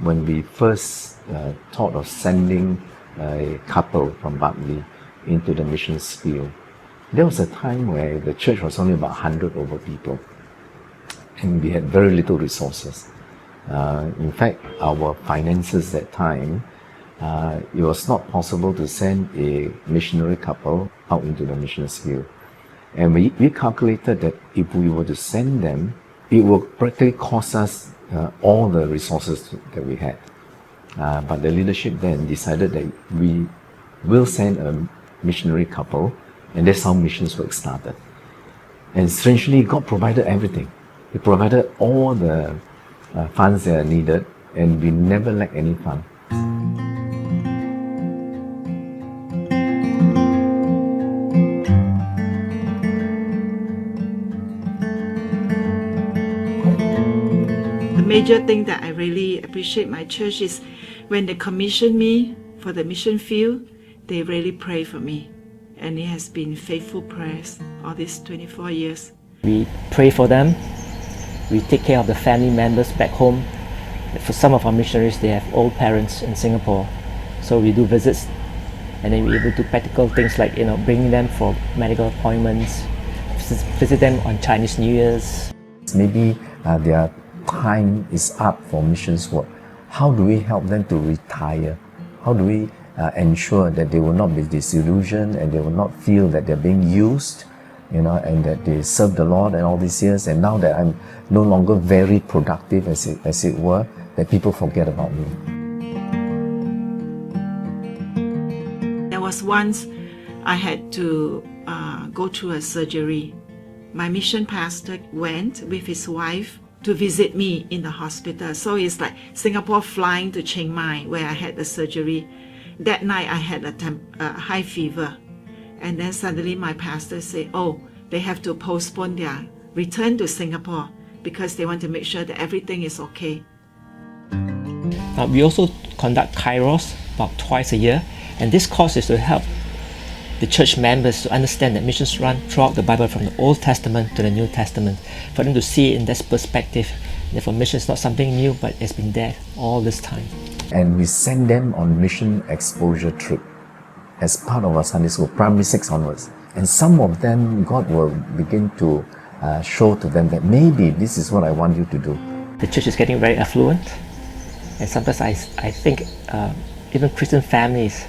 when we first thought of sending a couple from Bartley into the missions field, there was a time where the church was only about 100 over people, and we had very little resources. In fact, our finances that time, it was not possible to send a missionary couple out into the missions field. And we calculated that if we were to send them, it would practically cost us all the resources that we had. But the leadership then decided that we will send a missionary couple, and that's how missions work started. And strangely, God provided everything. He provided all the funds that are needed, and we never lacked any fund. The major thing that I really appreciate my church is when they commission me for the mission field, they really pray for me. And it has been faithful prayers all these 24 years. We pray for them. We take care of the family members back home. For some of our missionaries, they have old parents in Singapore. So we do visits, and then we're able to do practical things like bringing them for medical appointments, visit them on Chinese New Year's. Maybe their time is up for missions work. How do we help them to retire? How do we ensure that they will not be disillusioned and they will not feel that they're being used, and that they serve the Lord and all these years, and now that I'm no longer very productive, as it were, that people forget about me. There was once I had to go through a surgery. My mission pastor went with his wife to visit me in the hospital. So it's like Singapore flying to Chiang Mai, where I had the surgery. That night I had a high fever. And then suddenly my pastor said, they have to postpone their return to Singapore because they want to make sure that everything is okay. We also conduct Kairos about twice a year, and this course is to help the church members to understand that missions run throughout the Bible from the Old Testament to the New Testament, for them to see it in this perspective. Therefore, mission is not something new, but it's been there all this time. And we send them on mission exposure trip as part of our Sunday school, primary 6 onwards. And some of them, God will begin to show to them that maybe this is what I want you to do. The church is getting very affluent, and sometimes I think even Christian families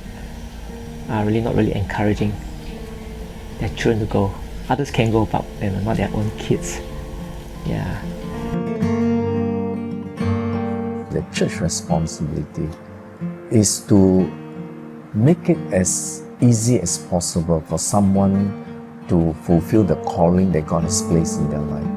are really not really encouraging their children to go. Others can go, but not their own kids. Yeah. The church responsibility is to make it as easy as possible for someone to fulfill the calling that God has placed in their life.